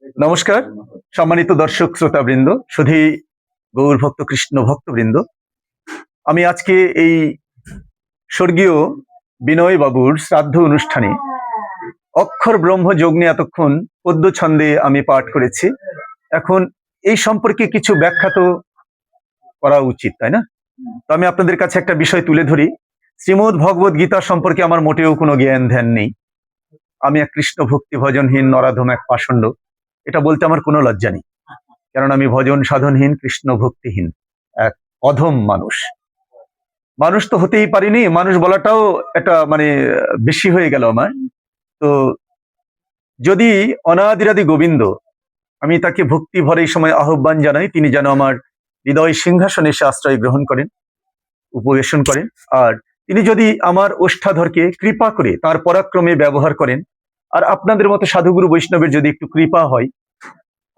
নমস্কার, সম্মানিত দর্শক শ্রোতাবৃন্দ, শুধু গৌর ভক্ত কৃষ্ণ ভক্তবৃন্দ। আমি আজকে এই স্বর্গীয় বিনয় বাবুর শ্রাদ্ধ অনুষ্ঠানে অক্ষর ব্রহ্ম যোগ নিয়ে এতক্ষণ পদ্য ছন্দে আমি পাঠ করেছি। এখন এই সম্পর্কে কিছু ব্যাখ্যা তো করা উচিত, তাই না? তো আমি আপনাদের কাছে একটা বিষয় তুলে ধরি। শ্রীমদ্ ভগবদ গীতা সম্পর্কে আমার মোটেও কোনো জ্ঞান ধ্যান নেই। আমি এক কৃষ্ণ ভক্তি ভজনহীন নরাধম এক পাষণ্ড। এটা বলতে আমার কোনো লজ্জা নেই, কারণ আমি ভজন সাধনহীন কৃষ্ণ ভক্তিহীন এক অধম মানুষ। মানুষ তো হতেই পারিনি, মানুষ বলাটাও একটা বেশি হয়ে গেল আমার। তো যদি অনাদিরাদি গোবিন্দ, আমি তাকে ভক্তি ভরে এই সময় আহ্বান জানাই, তিনি যেন আমার হৃদয় সিংহাসনে এসে আশ্রয় গ্রহণ করেন, উপবেশন করেন। আর তিনি যদি আমার ওষ্ঠাধরকে কৃপা করে তার পরাক্রমে ব্যবহার করেন, আর আপনাদের মতো সাধুগুরু বৈষ্ণবের যদি একটু কৃপা হয়,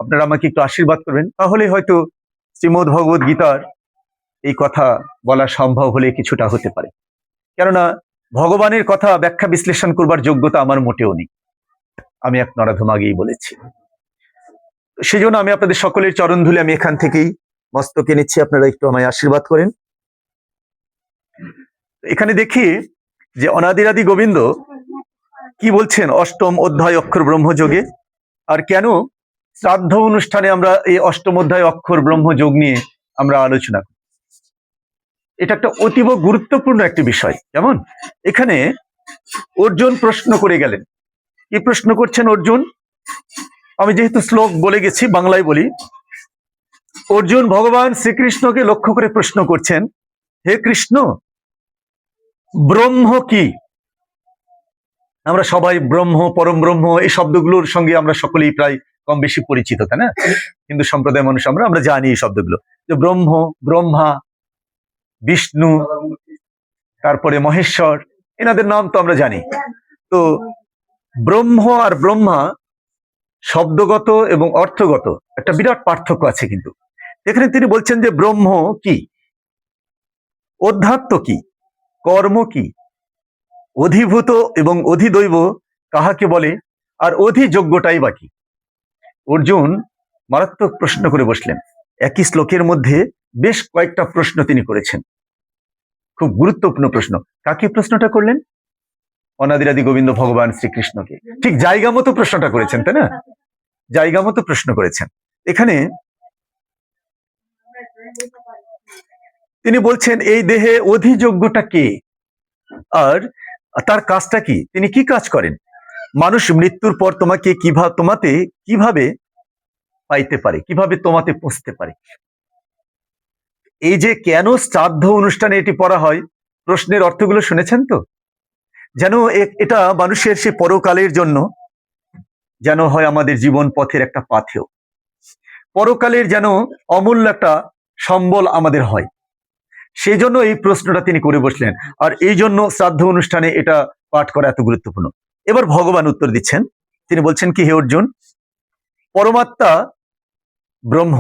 আপনারা আমাকে একটু আশীর্বাদ করবেন, তাহলে হয়তো শ্রীমদ্ ভগবদ গীতার এই কথা বলা সম্ভব হলে কিছুটা হতে পারে। কেননা ভগবানের কথা ব্যাখ্যা বিশ্লেষণ করবার যোগ্যতা আমার মোটেও নেই, আমি এক নরাধম আগেই বলেছি। সেজন্য আমি আপনাদের সকলের চরণ ধুলে আমি এখান থেকেই মস্তকে নিচ্ছি, আপনারা একটু আমায় আশীর্বাদ করেন। এখানে দেখি যে অনাদিরাদি গোবিন্দ কি বলছেন অষ্টম অধ্যায় অক্ষর ব্রহ্মযোগে, আর কেন শ্রাদ্ধ অনুষ্ঠানে আমরা এই অষ্টম অধ্যায় অক্ষর ব্রহ্মযোগ নিয়ে আমরা আলোচনা করি। এটা একটা অতীব গুরুত্বপূর্ণ একটি বিষয়। যেমন এখানে অর্জুন প্রশ্ন করে গেলেন। কি প্রশ্ন করছেন অর্জুন? আমি যেহেতু শ্লোক বলে গেছি, বাংলায় বলি। অর্জুন ভগবান শ্রীকৃষ্ণকে লক্ষ্য করে প্রশ্ন করছেন, হে কৃষ্ণ, ব্রহ্ম কি? আমরা সবাই ব্রহ্ম, পরম ব্রহ্ম এই শব্দগুলোর সঙ্গে আমরা সকলেই প্রায় কম বেশি পরিচিত, তাই না? হিন্দু সম্প্রদায়ের মানুষ আমরা জানি এই শব্দগুলো, যে ব্রহ্ম, ব্রহ্মা, বিষ্ণু, তারপরে মহেশ্বর, এনাদের নাম তো আমরা জানি। তো ব্রহ্ম আর ব্রহ্মা শব্দগত এবং অর্থগত একটা বিরাট পার্থক্য আছে। কিন্তু এখানে তিনি বলছেন যে ব্রহ্ম কি, অধ্যাত্ম কি, কর্ম কি, অধিভূত এবং অধিদৈব কাহাকে বলে, আর অধিযোগ্যটাই বাকি। অর্জুন মারাত্মক প্রশ্ন করে বসলেন। একই শ্লোকের মধ্যে বেশ কয়েকটা প্রশ্ন তিনি করেছেন, খুব গুরুত্বপূর্ণ প্রশ্ন। কাকে প্রশ্নটা করলেন? অনাদিরাদি গোবিন্দ ভগবান শ্রীকৃষ্ণকে। ঠিক জায়গা মতো প্রশ্নটা করেছেন, তাই না? জায়গা মতো প্রশ্ন করেছেন। এখানে তিনি বলছেন এই দেহে অধিযোগ্যটা কে, আর তার কাজটা কি, তিনি কি কাজ করেন, মানুষ মৃত্যুর পর তোমাকে কিভাবে পাইতে পারে, কিভাবে তোমাতে পৌঁছতে পারে। এই যে কেন শ্রাদ্ধ অনুষ্ঠানে এটি পড়া হয়, প্রশ্নের অর্থগুলো শুনেছেন তো? যেন এটা মানুষের সে পরকালের জন্য যেন হয় আমাদের জীবন পথের একটা পাথেয়, পরকালের যেন অমূল্য একটা সম্বল আমাদের হয়, সেই জন্য এই প্রশ্নটা তিনি করে বসলেন। আর এই জন্য শ্রাদ্ধ অনুষ্ঠানে এটা পাঠ করা এত গুরুত্বপূর্ণ। এবার ভগবান উত্তর দিচ্ছেন। তিনি বলছেন কি, হে অর্জুন, পরমাত্মা ব্রহ্ম,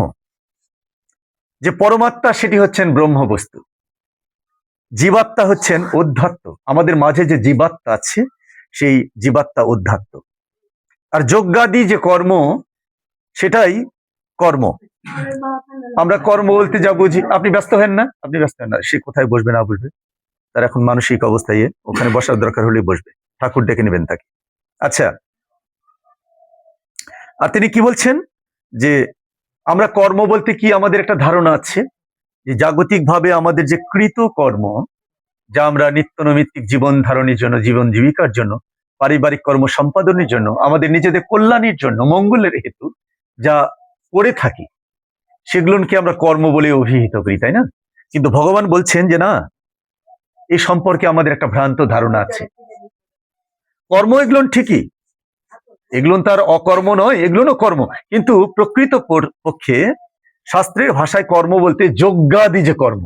যে পরমাত্মা সেটি হচ্ছেন ব্রহ্ম বস্তু, জীবাত্মা হচ্ছেন অধ্যাত্ম। আমাদের মাঝে যে জীবাত্মা আছে সেই জীবাত্মা অধ্যাত্ম। আর যজ্ঞাদি যে কর্ম, সেটাই কর্ম। আমরা কর্ম বলতে যা বুঝি, আপনি ব্যস্ত হেন না, সে কোথায় বসবে না বসবে তার এখন মানসিক অবস্থায়, ওখানে বসার দরকার হলে বসবে, ঠাকুর ডেকে নেবেন তাকে। আচ্ছা, আর তিনি কি বলছেন যে আমরা কর্ম বলতে কি আমাদের একটা ধারণা আছে যে জাগতিক ভাবে আমাদের যে কৃত কর্ম, যা আমরা নিত্য নৈমিত্তিক জীবন ধারণের জন্য, জীবন জীবিকার জন্য, পারিবারিক কর্ম সম্পাদনের জন্য, আমাদের নিজেদের কল্যাণের জন্য, মঙ্গলের হেতু যা করে থাকি, সেগুলোকে আমরা কর্ম বলে অভিহিত করি, তাই না? কিন্তু ভগবান বলছেন যে না, এই সম্পর্কে আমাদের একটা ভ্রান্ত ধারণা আছে। কর্ম এগুলো ঠিকই, এগুলো তার অকর্ম নয়, এগুলো কর্ম, কিন্তু প্রকৃত পক্ষে শাস্ত্রের ভাষায় কর্ম বলতে যজ্ঞাদি যে কর্ম,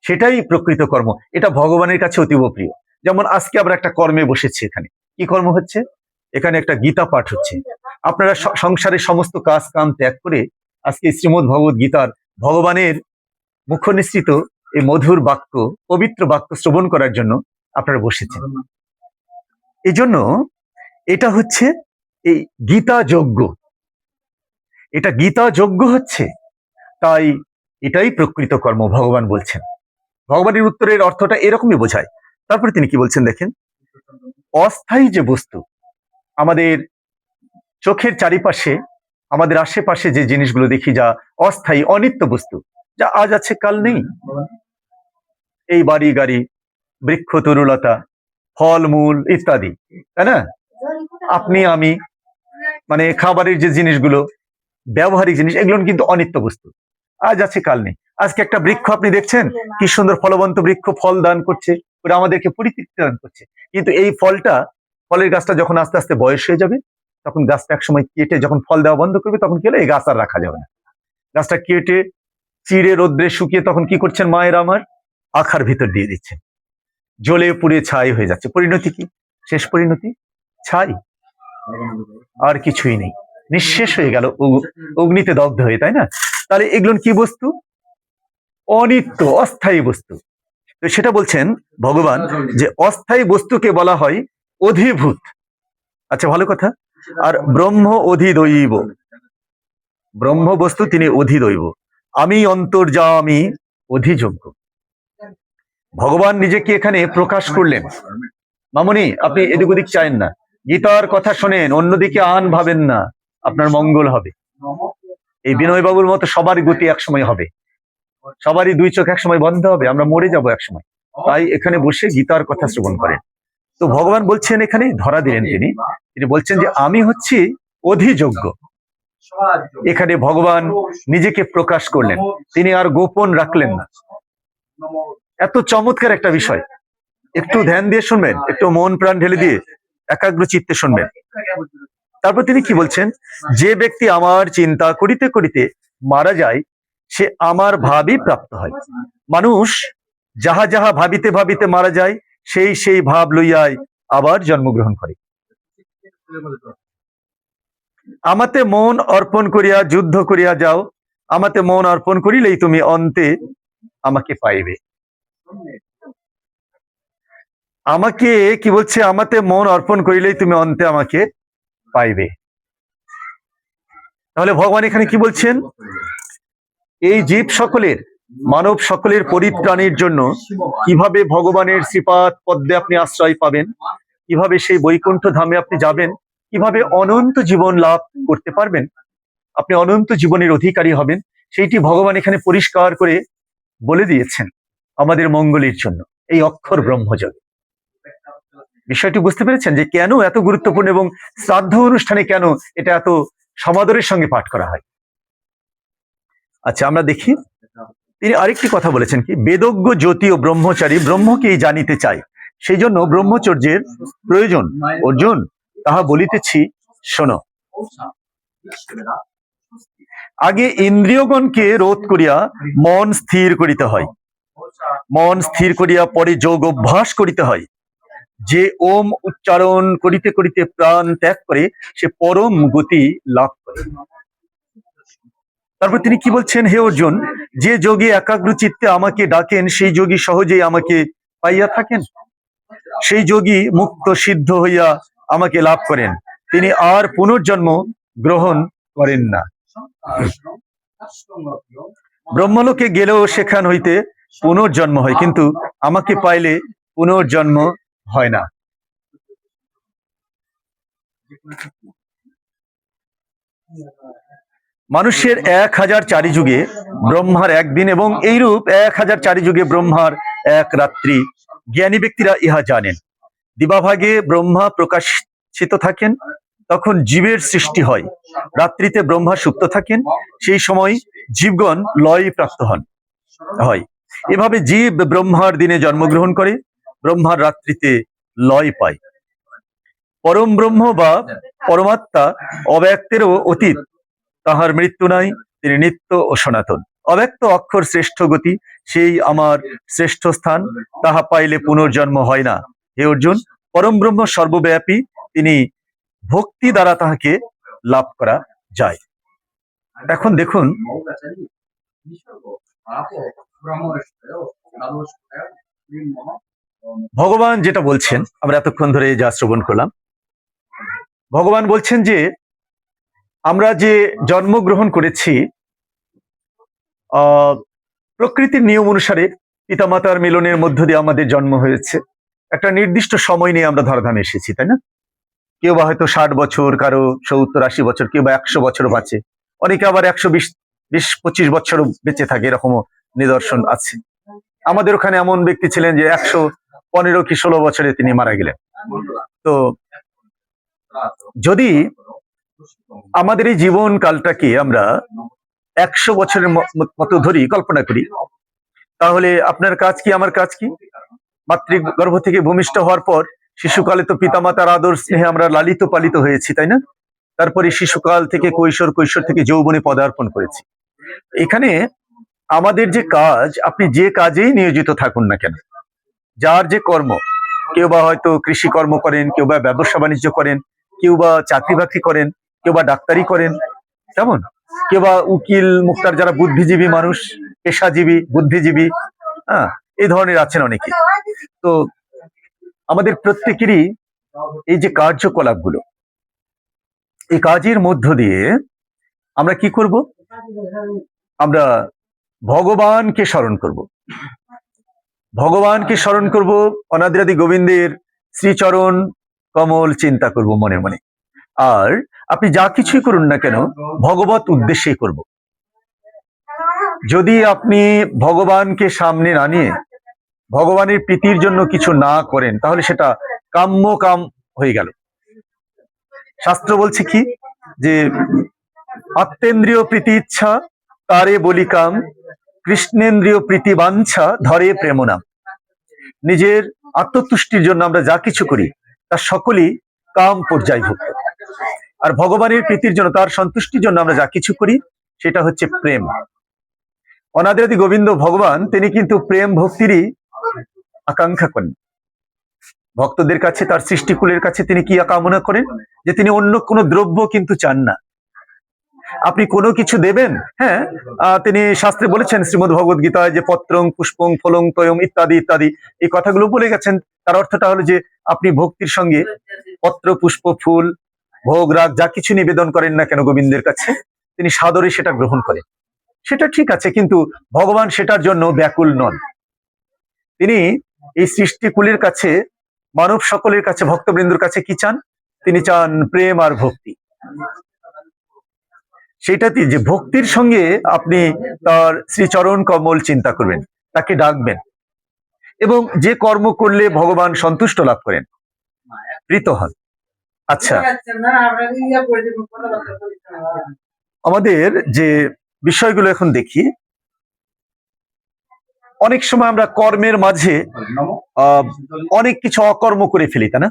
সেটাই প্রকৃত কর্ম। এটা ভগবানের কাছে অতীব প্রিয়। যেমন আজকে আমরা একটা কর্মে বসেছি, এখানে কি কর্ম হচ্ছে? এখানে একটা গীতা পাঠ হচ্ছে। আপনারা সংসারের সমস্ত কাজ কাম ত্যাগ করে আজকে শ্রীমদ্ ভগবদ গীতার ভগবানের মুখ নিঃসৃত এই মধুর বাক্য, পবিত্র বাক্য শ্রবণ করার জন্য আপনারা বসেছেন। এই জন্য এটা হচ্ছে এই গীতা যজ্ঞ। এটা গীতা যজ্ঞ হচ্ছে, তাই এটাই প্রকৃত কর্ম ভগবান বলছেন। ভগবানের উত্তরের অর্থটা এরকমই বোঝায়। তারপরে তিনি কি বলছেন দেখেন, অস্থায়ী যে বস্তু আমাদের চোখের চারিপাশে, আমাদের আশেপাশে যে জিনিসগুলো দেখি যা অস্থায়ী অনিত্য বস্তু, যা আজ আছে কাল নেই, এই বাড়ি গাড়ি, বৃক্ষ তরুলতা, ফল মূল ইত্যাদি, তাই না? আপনি আমি, মানে খাবারের যে জিনিসগুলো, ব্যবহারিক জিনিস, এগুলো কিন্তু অনিত্য বস্তু, আজ আছে কাল নেই। আজকে একটা বৃক্ষ আপনি দেখছেন কি সুন্দর ফলবন্ত বৃক্ষ, ফল দান করছে, ওরা আমাদেরকে পরিতৃপ্তি দান করছে, কিন্তু এই ফলের গাছটা যখন আস্তে আস্তে বয়স হয়ে যাবে, তখন গাছটা একসময় কেটে যখন ফল দেওয়া বন্ধ করবে, তখন কি হলো, এই গাছ আর রাখা যাবে না। গাছটা কেটে চিড়ে রোদ্রে শুকিয়ে তখন কি করছেন মায়ের আমার, আখার ভিতর দিয়ে দিচ্ছেন, জ্বলে পুড়ে ছাই হয়ে যাচ্ছে। পরিণতি কি? শেষ পরিণতি ছাই, আর কিছুই নেই, নিঃশেষ হয়ে গেল অগ্নিতে দগ্ধ হয়ে, তাই না? তাহলে এগুলো কি বস্তু? অনিত্য, অস্থায়ী বস্তু। তো সেটা বলছেন ভগবান যে অস্থায়ী বস্তুকে বলা হয় অধিভূত। আচ্ছা, ভালো কথা। আর ব্রহ্ম অধিদৈব, ব্রহ্ম বস্তু তিনি অধিদৈব, আমি অন্তর্যামী অধিযোগ্য। ভগবান নিজেকে এখানে প্রকাশ করলেন। মামনি, আপনি এদিক ওদিক চাইেন না, গীতার কথা শোনেন, অন্যদিকে আন ভাবেন না, আপনার মঙ্গল হবে। এই বিনয় বাবুর মতো সবার গতি একসময় হবে, সবারই দুই চোখ একসময় বন্ধ হবে, আমরা মরে যাব একসময়। তাই এখানে বসে গীতার কথা শ্রবণ করেন। তো ভগবান বলছেন, এখানে ধরা দিলেন তিনি বলছেন যে আমি হচ্ছি অধিযোগ্য। এখানে ভগবান নিজেকে প্রকাশ করলেন, তিনি আর গোপন রাখলেন না। এত চমৎকার একটা বিষয়, একটু ধ্যান দিয়ে শুনবেন, একটু মন প্রাণ ঢেলে দিয়ে একাগ্র চিত্তে শুনবেন। তারপর তিনি কি বলছেন, যে ব্যক্তি আমার চিন্তা করিতে করিতে মারা যায়, সে আমার ভাবই প্রাপ্ত হয়। মানুষ যাহা যাহা ভাবিতে ভাবিতে মারা যায়, সেই সেই ভাব লইয়াই আবার জন্মগ্রহণ করে। আমাতে মন অর্পণ করিয়া যুদ্ধ করিয়া যাও, আমাতে মন অর্পণ করিলেই তুমি অন্তে আমাকে পাইবে। আমাকে কি বলছে, আমাতে মন অর্পণ করিলেই তুমি অন্তে আমাকে পাইবে। তাহলে ভগবান এখানে কি বলছেন, এই জীব সকলের, মানব সকলের পরিত্রাণের জন্য কিভাবে ভগবানের শ্রীপাদ পদ্মে আপনি আশ্রয় পাবেন, কিভাবে সেই বৈকুণ্ঠ ধামে আপনি যাবেন, কিভাবে অনন্ত জীবন লাভ করতে পারবেন, আপনি অনন্ত জীবনের অধিকারী হবেন, সেইটি ভগবান এখানে পরিষ্কার করে বলে দিয়েছেন আমাদের মঙ্গলের জন্য, এই অক্ষর ব্রহ্মযোগে। বিষয়টি বুঝতে পেরেছেন যে কেন এত গুরুত্বপূর্ণ, এবং শ্রাদ্ধ অনুষ্ঠানে কেন এটা এত সমাদরের সঙ্গে পাঠ করা হয়। আচ্ছা, আমরা দেখি তিনি আরেকটি কথা বলেছেন, কি বেদজ্ঞ জ্যোতি ও ব্রহ্মচারী ব্রহ্মকেই জানিতে চায়, সেই জন্য ব্রহ্মচর্যের প্রয়োজন। অর্জুন, তাহা বলিতেছি শোনো। আগে ইন্দ্রিয়গণকে রোধ করিয়া মন স্থির করিতে হয়, মন স্থির করিয়া পরে যোগ অভ্যাস করিতে হয়। যে ওম উচ্চারণ করিতে করিতে প্রাণ ত্যাগ করে, সে পরম গতি লাভ করে। তারপর তিনি কি বলছেন, হে অর্জুন, যে যোগী একাগ্র চিত্তে আমাকে ডাকেন, সেই যোগী সহজেই আমাকে পাইয়া থাকেন। সেই যোগী মুক্ত সিদ্ধ হইয়া আমাকে লাভ করেন, তিনি আর পুনর্জন্ম গ্রহণ করেন না। ব্রহ্মলোকে গেলেও সেখান হইতে পুনর্জন্ম হয়, কিন্তু আমাকে পাইলে পুনর্জন্ম হয় না। মানুষের 1000 যুগে ব্রহ্মার একদিন, এবং এইরূপ 1000 যুগে ব্রহ্মার এক রাত্রি। জ্ঞানী ব্যক্তিরা ইহা জানেন। দিবাভাগে ব্রহ্মা প্রকাশিত থাকেন, তখন জীবের সৃষ্টি হয়। রাত্রিতে ব্রহ্মা সুপ্ত থাকেন, সেই সময় জীবগণ লয় প্রাপ্ত হয়। এভাবে জীব ব্রহ্মার দিনে জন্মগ্রহণ করে, ব্রহ্মার রাত্রিতে লয় পায়। পরম ব্রহ্ম বা পরমাত্মা অব্যক্তেরও অতীত, তাহার মৃত্যু নাই, তিনি নিত্য ও সনাতন। অব্যক্ত অক্ষর শ্রেষ্ঠ গতি, সেই আমার শ্রেষ্ঠ স্থান, তাহা পাইলে পুনর্জন্ম হয় না। হে অর্জুন, পরম ব্রহ্ম সর্বব্যাপী, তিনি ভক্তি দ্বারা তাহাকে লাভ করা যায়। এখন দেখুন ভগবান যেটা বলছেন, আমরা এতক্ষণ ধরে যা শ্রবণ করলাম, ভগবান বলছেন যে আমরা যে জন্মগ্রহণ করেছি প্রকৃতির নিয়ম অনুসারে পিতামাতার মিলনের মধ্য দিয়ে আমাদের জন্ম হয়েছে। একটা নির্দিষ্ট সময় নিয়ে আমরা ধরাধামে এসেছি, তাই না? কেউ বা হয়তো 60 বছর, কারো 70-80 বছর, কেউ বা 100 বছর বাঁচে, অনেকে আবার 120-25 বছর বেঁচে থাকে, এরকমও নিদর্শন আছে। আমাদের ওখানে এমন ব্যক্তি ছিলেন যে 115 কি 16 বছরে তিনি মারা গেলেন। তো যদি আমাদের এই জীবন কালটাকে আমরা 100 বছরের মতো ধরি, কল্পনা করি, তাহলে আপনার কাজ কি, আমার কাজ কি? মাতৃগর্ভ থেকে ভূমিষ্ঠ হওয়ার পর শিশুকালে তো পিতামাতার আদর স্নেহে আমরা লালিত পালিত হয়েছি, তাই না? তারপরে শিশুকাল থেকে কৈশোর, কৈশোর থেকে যৌবনে পদার্পণ করেছি। এখানে আমাদের যে কাজ, আপনি যে কাজেই নিয়োজিত থাকুন না কেন, যার যে কর্ম, কেউ বা হয়তো কৃষি কর্ম করেন, কেউ বা ব্যবসা বাণিজ্য করেন, কেউ বা চাকরি বাকরি করেন, কেউ বা ডাক্তারি করেন, কেমন, কেউ বা উকিল মুক্তার, যারা বুদ্ধিজীবী মানুষ, পেশাজীবী বুদ্ধিজীবী, হ্যাঁ, এই ধরনের আছেন অনেকে। তো আমাদের প্রত্যেকেরই এই যে কার্যকলাপগুলো, এই কাজের মধ্য দিয়ে আমরা কি করব? আমরা ভগবানকে স্মরণ করব। ভগবানকে স্মরণ করব, অনাদিরাদি গোবিন্দের শ্রীচরণ কমল চিন্তা করব মনে মনে। আর আপনি যা কিছুই করুন না কেন, ভগবত উদ্দেশ্যে করব। যদি আপনি ভগবানকে সামনে না নিয়ে ভগবানের প্রীতির জন্য কিছু না করেন, তাহলে সেটা কাম্য কাম হয়ে গেল। শাস্ত্র বলছে কি, যে আত্মেন্দ্রিয় প্রীতি ইচ্ছা তারে বলি কাম, কৃষ্ণেন্দ্রিয় প্রীতি বাঞ্ছা ধরে প্রেম নাম। নিজের আত্মতুষ্টির জন্য আমরা যা কিছু করি তার সকলই কাম পর্যায়ভুক্ত, আর ভগবানের প্রীতির জন্য, তার সন্তুষ্টির জন্য আমরা যা কিছু করি সেটা হচ্ছে প্রেম। অনাদিরাদি গোবিন্দ ভগবান, তিনি কিন্তু প্রেম ভক্তিরই আকাঙ্ক্ষা করেন। ভক্তদের কাছে, তার সৃষ্টিকুলের কাছে তিনি কি কামনা করেন? যে তিনি অন্য কোনো দ্রব্য কিন্তু চান না। আপনি কোনো কিছু দেবেন, হ্যাঁ, তিনি শাস্ত্রে বলেছেন শ্রীমদ্ ভগবদ গীতায়, যে পত্রং পুষ্পং ফলং তয়ং ইত্যাদি ইত্যাদি, এই কথাগুলো বলে গেছেন। তার অর্থটা হলো যে আপনি ভক্তির সঙ্গে পত্র, পুষ্প, ফুল, ভোগ, রাগ যা কিছু নিবেদন করেন না কেন গোবিন্দের কাছে, তিনি সাদরে সেটা গ্রহণ করেন। সেটা ঠিক আছে, কিন্তু ভগবান সেটার জন্য ব্যাকুল নন। তিনি এই সৃষ্টিকুলের কাছে, মানব সকলের কাছে, ভক্তবৃন্দর কাছে কি চান? তিনি চান প্রেম আর ভক্তি। সেটাতে যে ভক্তির সঙ্গে আপনি তার শ্রীচরণ কমল চিন্তা করবেন, তাকে ডাকবেন, এবং যে কর্ম করলে ভগবান সন্তুষ্ট লাভ করেন, প্রীত হন। আচ্ছা, আমাদের যে বিষয়গুলো এখন দেখি, অনেক সময় আমরা কর্মের মাঝে অনেক কিছু অকর্ম করে ফেলি, তাই না?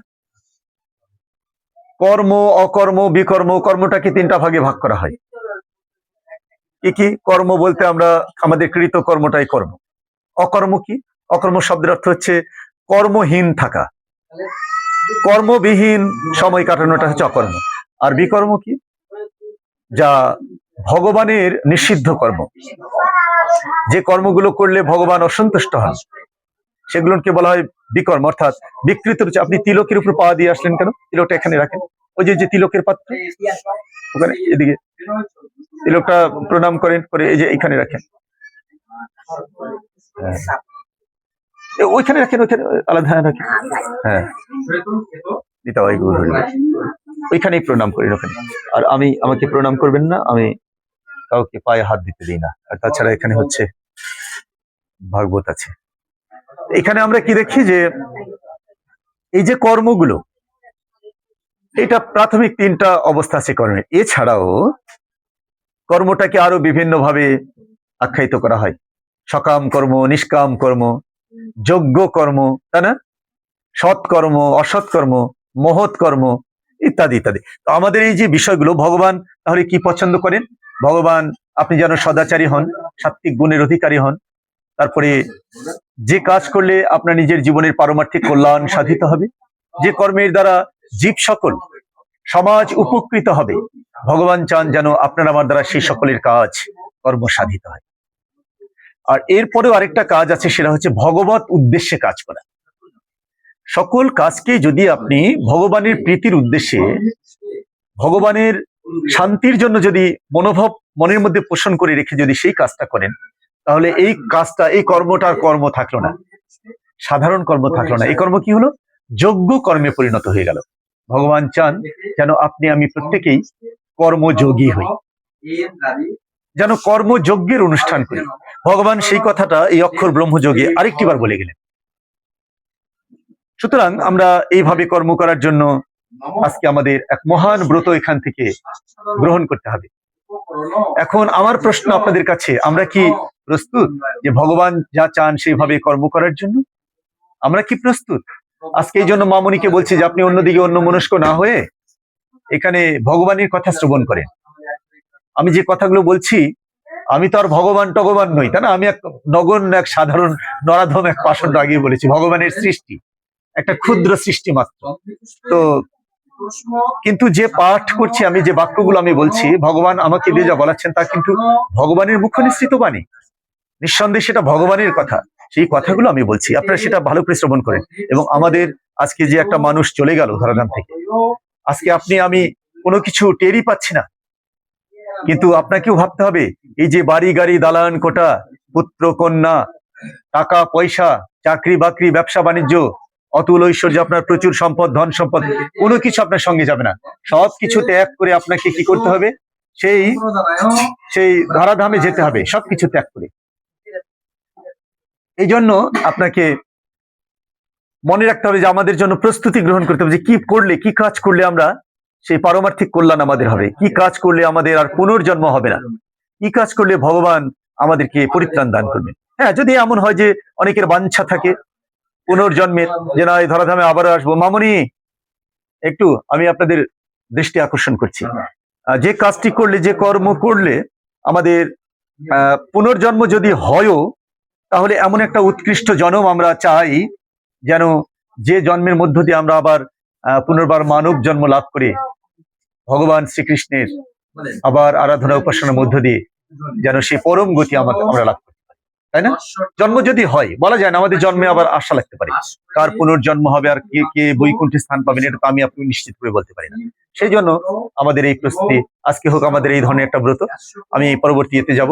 কর্ম, অকর্ম, বিকর্ম। কর্মটাকে 3টা ভাগে ভাগ করা হয়। কি কি কর্ম বলতে আমরা আমাদের কৃত কর্মটাই কর্ম। অকর্ম কি? অকর্ম শব্দের অর্থ হচ্ছে কর্মহীন থাকা, কর্মবিহীন সময় কাটানোটা হচ্ছে অকর্ম। আর বিকর্ম কি? যা ভগবানের নিষিদ্ধ কর্ম, যে কর্মগুলো করলে ভগবান অসন্তুষ্ট হন, সেগুলোকে বলা হয় বিকর্ম, অর্থাৎ বিকৃত রূপে। আপনি তিলকের উপর পা দিয়ে আসলেন কেন? তিলকটা এখানে রাখেন, ওই যে তিলকের পাত্র ওখানে, এদিকে তিলকটা প্রণাম করেন, করে এই যে এখানে রাখেন, ওইখানে রাখেন, ওইখানে আলাদা রাখেন, হ্যাঁ, ওইখানেই প্রণাম করেন ওখানে। আর আমাকে প্রণাম করবেন না, আমি কাউকে পায়ে হাত দিতে দিই না। আর তাছাড়া এখানে হচ্ছে ভাগবত আছে। এখানে আমরা কি দেখি, যে এই যে কর্মগুলো, এটা প্রাথমিক 3টা অবস্থা আছে কর্মের। এছাড়াও কর্মটাকে আরো বিভিন্ন ভাবে আখ্যায়িত করা হয়। সকাম কর্ম, নিষ্কাম কর্ম, যোগ্য কর্ম, তাই না? সৎকর্ম, অসৎকর্ম, মহৎ কর্ম, ইত্যাদি ইত্যাদি। তো আমাদের এই যে বিষয়গুলো, ভগবান তাহলে কি পছন্দ করেন? ভগবান আপনি যেন সদাচারী হন, সাত্বিক গুণের অধিকারী হন, তারপরে যে কাজ করলে আপনার নিজের জীবনের পারমার্থিক কল্যাণ সাধিত হবে, যে কর্মের দ্বারা জীব সকল, সমাজ উপকৃত হবে, ভগবান চান যেন আপনার আমার দ্বারা সেই সকলের কাজ কর্ম সাধিত হয়। আর এরপরেও আরেকটা কাজ আছে, সেটা হচ্ছে ভগবত উদ্দেশ্যে কাজ করা। সকল কাজকে যদি আপনি ভগবানের প্রীতির উদ্দেশ্যে, ভগবানের শান্তির জন্য যদি মনোভাব মনের মধ্যে পোষণ করে রেখে যদি সেই কাজটা করেন, তাহলে এই কাজটা, এই কর্মটার কর্ম থাকলো না, সাধারণ কর্ম থাকলো না, এই কর্ম কি হলো? যোগ্য কর্মে পরিণত হয়ে গেল। ভগবান চান যেন আপনি আমি প্রত্যেকেই কর্মযোগী হই, যেন কর্মযজ্ঞের অনুষ্ঠান করি। ভগবান সেই কথাটা এই অক্ষর ব্রহ্মযোগে আরেকটি বার বলে গেলেন। সুতরাং আমরা এইভাবে কর্ম করার জন্য আজকে আমাদের এক মহান ব্রত এখান থেকে গ্রহণ করতে হবে। এখন আমার প্রশ্ন আপনাদের কাছে, আমরা কি প্রস্তুত যে ভগবান যা চান সেইভাবে কর্ম করার জন্য? আমরা কি প্রস্তুত? আজকে এই জন্য মামুনিকে বলছি যে আপনি অন্যদিকে অন্য মনস্ক না হয়ে এখানে ভগবানের কথা শ্রবণ করেন। আমি যে কথাগুলো বলছি, আমি তো আর ভগবান টগবান নই, তাই না? আমি এক নগণ্য, এক সাধারণ নরাধম এক পাষণ্ড, আগে বলেছি, ভগবানের সৃষ্টি, একটা ক্ষুদ্র সৃষ্টি মাত্র। তো কিন্তু যে পাঠ করছি আমি, যে বাক্যগুলো আমি বলছি, ভগবান আমাকে দিয়ে যা বলাচ্ছেন তা কিন্তু ভগবানের মুখ নিঃসৃত বাণী, নিঃসন্দেহে সেটা ভগবানের কথা। সেই কথাগুলো আমি বলছি, আপনারা সেটা ভালো করে শ্রবণ করেন। এবং আমাদের আজকে যে একটা মানুষ চলে গেল ধরাধাম থেকে, আজকে আপনি আমি কোনো কিছু টেরই পাচ্ছি না, কিন্তু আপনাকেও ভাবতে হবে, এই যে বাড়ি গাড়ি দালান কোটা, পুত্র কন্যা, টাকা পয়সা, চাকরি বাকরি, ব্যবসা বাণিজ্য, অতুল ঐশ্বর্য, আপনার প্রচুর সম্পদ, ধন সম্পদ, কোনো কিছু আপনার সঙ্গে যাবে না। সবকিছু ত্যাগ করে আপনাকে কি করতে হবে? সেই সেই ধরাধামে যেতে হবে, সবকিছু ত্যাগ করে। এই জন্য আপনাকে মনে রাখতে হবে যে আমাদের জন্য প্রস্তুতি গ্রহণ করতে হবে, যে কি করলে, কি কাজ করলে আমরা সেই পারমার্থিক কল্যাণ আমাদের হবে, কি কাজ করলে আমাদের আর পুনর্জন্ম হবে না, কি কাজ করলে ভগবান আমাদেরকে পরিত্রাণ দান করবেন। হ্যাঁ, যদি এমন হয় যে অনেকের বাঞ্ছা থাকে পুনর্জন্মের, যে না এই ধরাধামে আবারও আসবো। মামুনি, একটু আমি আপনাদের দৃষ্টি আকর্ষণ করছি, যে কাজটি করলে, যে কর্ম করলে আমাদের পুনর্জন্ম যদি হয়ও, তাহলে এমন একটা উৎকৃষ্ট জন্ম আমরা চাই, যেন যে জন্মের মধ্য দিয়ে আমরা আবার পুনর্বার মানব জন্ম লাভ করে ভগবান শ্রীকৃষ্ণের আবার আরাধনা উপাসনার মধ্য দিয়ে যেন সেই পরম গতি আমরা লাভ করতে পারি, তাই না? জন্ম যদি হয়, বলা যায় না আমাদের জন্মে আবার আশা লাগতে পারে, কার পুনর্জন্ম হবে আর কে কে বৈকুণ্ঠে স্থান পাবেন, এটা তো আমি আপনি নিশ্চিত করে বলতে পারি না। সেই জন্য আমাদের এই প্রস্তুতি, আজকে হোক আমাদের এই ধরনের একটা ব্রত। আমি পরবর্তী এতে যাব।